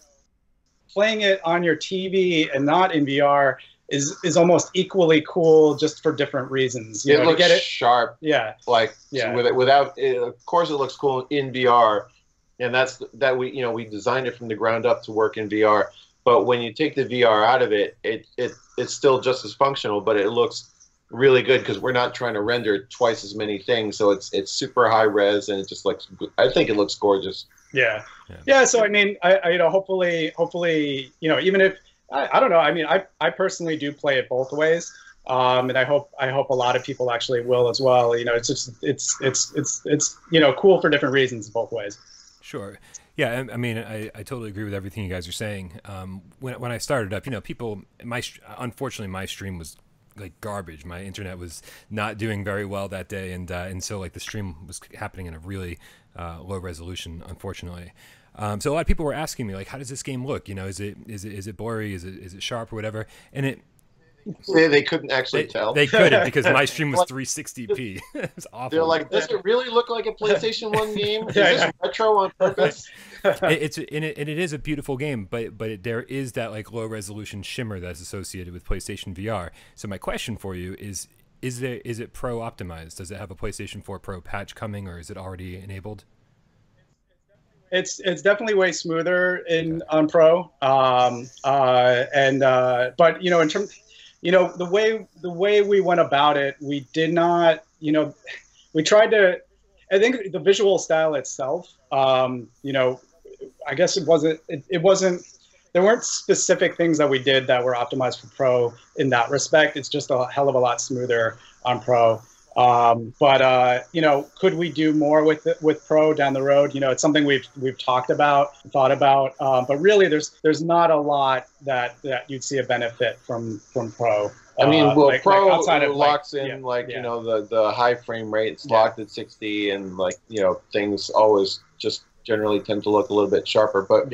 playing it on your TV and not in VR is almost equally cool, just for different reasons. You know, looks to get it sharp. Yeah. Like, yeah. Without it, of course it looks cool in VR, and we designed it from the ground up to work in VR. But when you take the VR out of it, it's still just as functional, but it looks really good because we're not trying to render twice as many things. So it's super high res, and it just looks. I think it looks gorgeous. Yeah. So I mean, I you know, hopefully, you know, even if I don't know. I mean, I personally do play it both ways. And I hope a lot of people actually will as well. You know, it's just it's you know, cool for different reasons both ways. Sure. Yeah, I mean, I totally agree with everything you guys are saying. When I started up, you know, unfortunately, my stream was like garbage. My internet was not doing very well that day, and so like the stream was happening in a really low resolution, unfortunately. So a lot of people were asking me like, how does this game look? You know, is it blurry? Is it sharp or whatever? And say they couldn't actually tell. They couldn't because my stream was 360p. It was awful. They're like, does it really look like a PlayStation 1 game? Is this retro on purpose? It is a beautiful game, but there is that like low resolution shimmer that's associated with PlayStation VR. So my question for you is it Pro optimized? Does it have a PlayStation 4 Pro patch coming, or is it already enabled? It's definitely way smoother on Pro. But you know, in terms, you know, the way we went about it, we did not, you know, we tried to, I think the visual style itself, you know, I guess it wasn't, there weren't specific things that we did that were optimized for Pro in that respect. It's just a hell of a lot smoother on Pro. You know, could we do more with Pro down the road? You know, it's something we've talked about, thought about, but really there's not a lot that you'd see a benefit from Pro. I mean, well, like Pro outside of locks in you know, the high frame rate. It's locked at 60, and like, you know, things always just generally tend to look a little bit sharper. But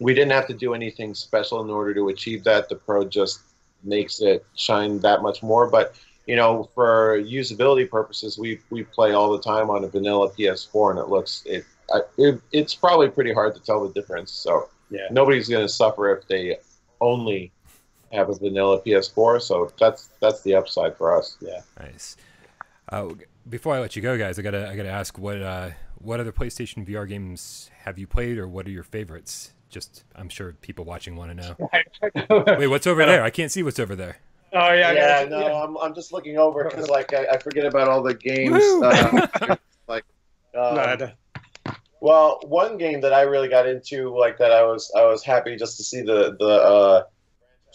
we didn't have to do anything special in order to achieve that. The Pro just makes it shine that much more. But you know, for usability purposes, we play all the time on a vanilla PS4, and it's probably pretty hard to tell the difference. So nobody's going to suffer if they only have a vanilla PS4. So that's the upside for us. Yeah. Nice. Before I let you go, guys, I gotta ask what other PlayStation VR games have you played, or what are your favorites? Just, I'm sure people watching want to know. Wait, what's over there? I can't see what's over there. Oh yeah, I'm just looking over because like I forget about all the games. Well, one game that I really got into, like that I was happy just to see the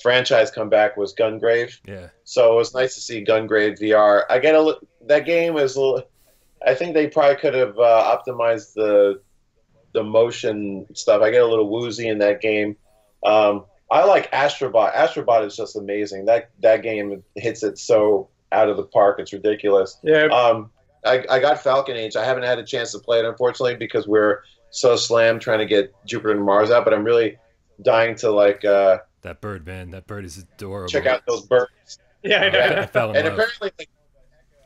franchise come back, was Gungrave. Yeah. So it was nice to see Gungrave VR. That game is I think they probably could have optimized the motion stuff. I get a little woozy in that game. I like Astrobot. Astrobot is just amazing. That game hits it so out of the park. It's ridiculous. Yeah. I got Falcon Age. I haven't had a chance to play it, unfortunately, because we're so slammed trying to get Jupiter and Mars out. But I'm really dying to like that bird, man. That bird is adorable. Check out those birds. I fell in love. Apparently,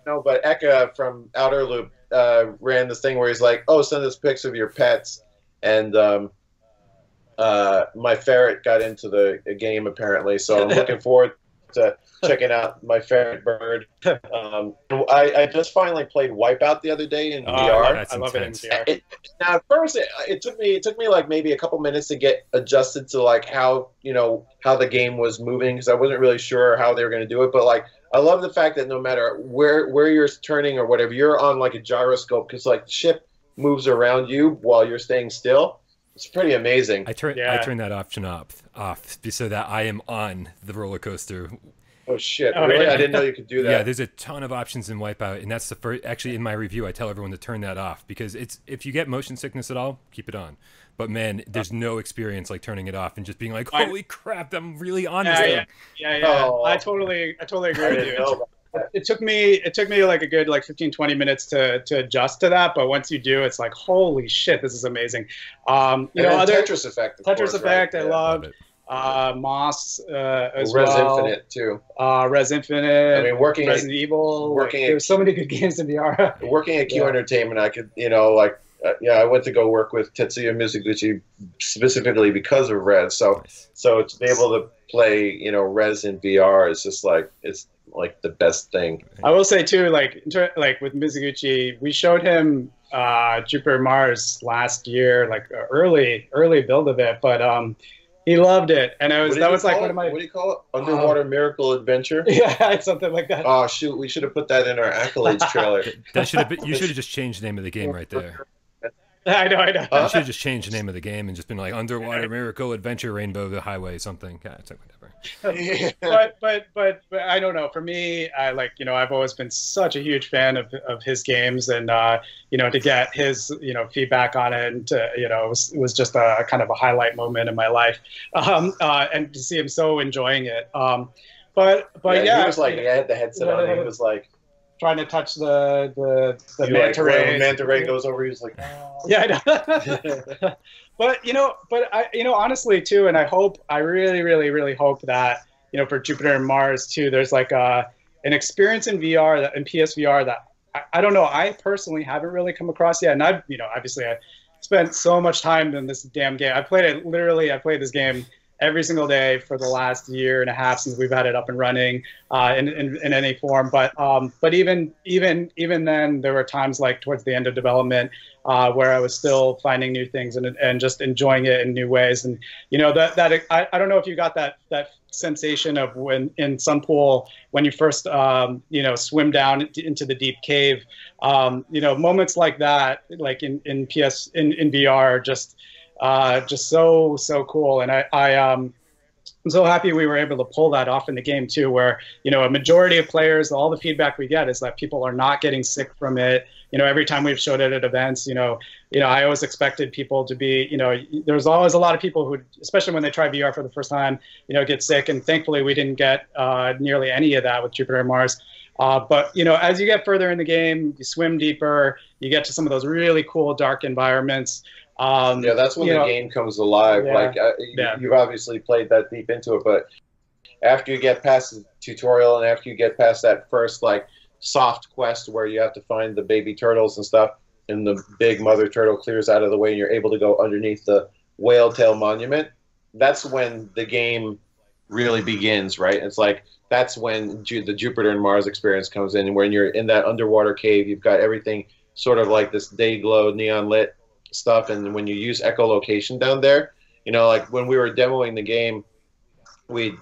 but Eka from Outer Loop ran this thing where he's like, "Oh, send us pics of your pets," and my ferret got into the game apparently, so I'm looking forward to checking out my ferret bird. I just finally played Wipeout the other day in VR. I love it in VR. Now at first it took me like maybe a couple minutes to get adjusted to like how the game was moving, because I wasn't really sure how they were going to do it. But like, I love the fact that no matter where you're turning or whatever, you're on like a gyroscope, because like the ship moves around you while you're staying still. It's pretty amazing. I turn that option off so that I am on the roller coaster. Oh shit! Really? I didn't know you could do that. Yeah, there's a ton of options in Wipeout, and that's the first. Actually, in my review, I tell everyone to turn that off, because if you get motion sickness at all, keep it on. But man, there's no experience like turning it off and just being like, "Holy crap, I'm really on this thing." Yeah. Oh, I totally agree with you. It took me like a good 15-20 minutes to adjust to that, but once you do, it's like, holy shit, this is amazing. Tetris Effect. Tetris Effect, right? I loved. Moss as Res well. Infinite too. Res Infinite. I mean, Resident Evil. There's so many good games in VR. Working at Q Entertainment, I could, I went to go work with Tetsuya Mizuguchi specifically because of Res. So to be able to play, Res in VR is just like, it's like the best thing. I will say too, like with Mizuguchi, we showed him Jupiter Mars last year, like early build of it, but he loved it, and that was like one of my. What do you call it? Underwater Miracle Adventure. Yeah, something like that. Oh shoot, we should have put that in our accolades trailer. You should have just changed the name of the game right there. I know. You should have just changed the name of the game and just been like Underwater Miracle Adventure Rainbow the Highway something. God, it's like whatever. but I don't know. For me, I like, I've always been such a huge fan of his games, and to get his feedback on it, and it was just a kind of a highlight moment in my life, and to see him so enjoying it. But yeah, he was like, he had the headset on, and he was like trying to touch the manta ray. When manta ray goes over, he's like, oh. Yeah, I know. but I honestly too, and I really hope that for Jupiter and Mars too, there's like an experience in VR in PSVR that I don't know, I personally haven't really come across yet. And I've obviously I spent so much time in this damn game. I played this game every single day for the last year and a half since we've had it up and running in any form. But even then, there were times like towards the end of development where I was still finding new things and just enjoying it in new ways. And I don't know if you got that sensation of when in Sunpool when you first swim down into the deep cave. Moments like that, like in VR, are just so cool. And I'm so happy we were able to pull that off in the game too, where a majority of players, all the feedback we get is that people are not getting sick from it. Every time we've showed it at events, I always expected people to be, there's always a lot of people who, especially when they try VR for the first time, get sick. And thankfully we didn't get nearly any of that with Jupiter and Mars. But as you get further in the game, you swim deeper, you get to some of those really cool dark environments. That's when the game comes alive. Yeah, you've obviously played that deep into it, but after you get past the tutorial and after you get past that first soft quest where you have to find the baby turtles and stuff, and the big mother turtle clears out of the way and you're able to go underneath the whale tail monument, that's when the game really begins, right? It's like that's when the Jupiter and Mars experience comes in, and when you're in that underwater cave, you've got everything sort of like this day glow neon lit stuff. And when you use echolocation down there, like when we were demoing the game, when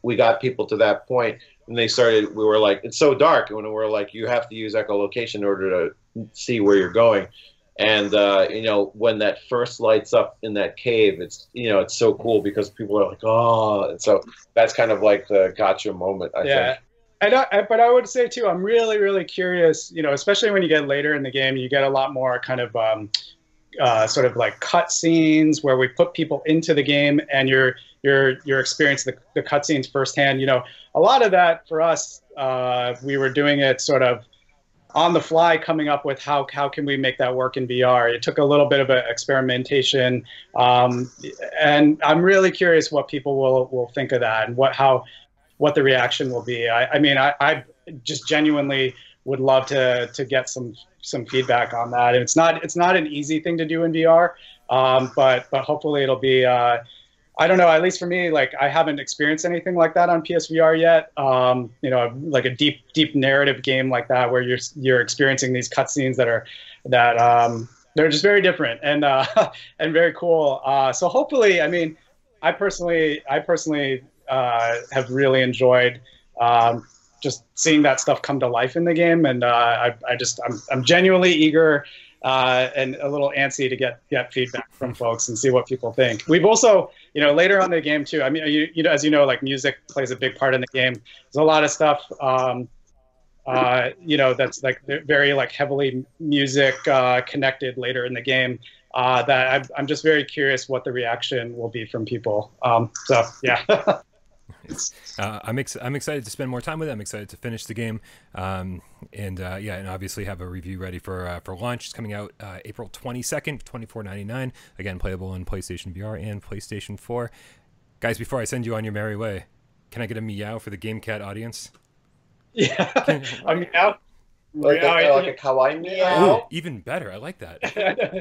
we got people to that point and we were like, it's so dark, and when we were like, you have to use echolocation in order to see where you're going. And when that first lights up in that cave, it's it's so cool because people are like, oh, and so that's kind of like the gotcha moment, I think. But I would say too, I'm really curious, especially when you get later in the game, you get a lot more kind of sort of like cut scenes where we put people into the game and you're experiencing the cut scenes firsthand. A lot of that for us, we were doing it sort of on the fly, coming up with how can we make that work in VR. It took a little bit of experimentation, and I'm really curious what people will think of that and what the reaction will be. I just genuinely would love to get some feedback on that. And it's not an easy thing to do in VR, but hopefully it'll be. I don't know. At least for me, like I haven't experienced anything like that on PSVR yet. Like a deep narrative game like that, where you're experiencing these cutscenes that they're just very different and and very cool. So hopefully, I personally have really enjoyed just seeing that stuff come to life in the game, and I'm genuinely eager and a little antsy to get feedback from folks and see what people think. We've also, later on in the game too. As you know, like music plays a big part in the game. There's a lot of stuff, that's like very like heavily music connected later in the game. That I'm just very curious what the reaction will be from people. So yeah. I'm excited to spend more time with it. I'm excited to finish the game, and obviously have a review ready for launch. It's coming out April 22nd, $24.99. Again, playable on PlayStation VR and PlayStation 4. Guys, before I send you on your merry way, can I get a meow for the Game Cat audience? Yeah, a meow. Like a kawaii meow. Ooh, even better. I like that.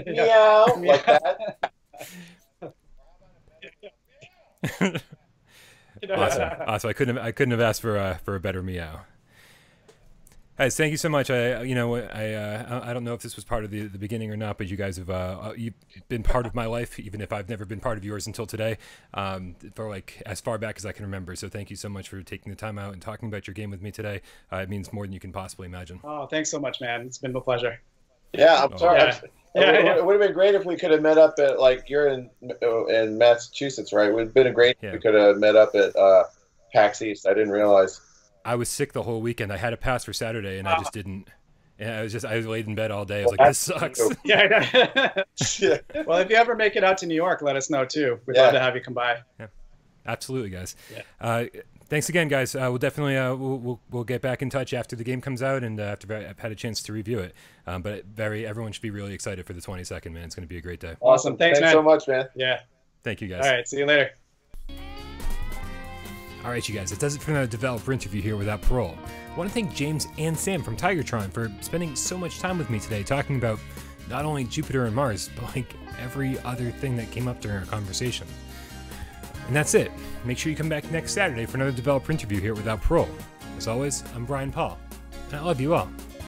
Meow, like that. Awesome. I couldn't have asked for a better meow. Guys, thank you so much. I don't know if this was part of the beginning or not, but you guys have you've been part of my life, even if I've never been part of yours until today, for like as far back as I can remember. So thank you so much for taking the time out and talking about your game with me today. It means more than you can possibly imagine. Oh, thanks so much, man. It's been a pleasure. Yeah, I'm sorry. Yeah. It would have been great if we could have met up at, like, you're in Massachusetts, right? It would have been great if we could have met up at PAX East. I didn't realize. I was sick the whole weekend. I had a pass for Saturday, and I just didn't. And I was laid in bed all day. I was like, this sucks. Yeah. Well, if you ever make it out to New York, let us know too. We'd love to have you come by. Yeah, absolutely, guys. Yeah. Thanks again, guys. We'll definitely we'll get back in touch after the game comes out and after I've had a chance to review it. But everyone should be really excited for the 22nd, man. It's going to be a great day. Awesome. Thanks man. So much, man. Yeah. Thank you, guys. All right. See you later. All right, you guys. That does it for another developer interview here without Parole. I want to thank James and Sam from Tigertron for spending so much time with me today talking about not only Jupiter and Mars, but like every other thing that came up during our conversation. And that's it. Make sure you come back next Saturday for another developer interview here without Parole. As always, I'm Brian Paul, and I love you all.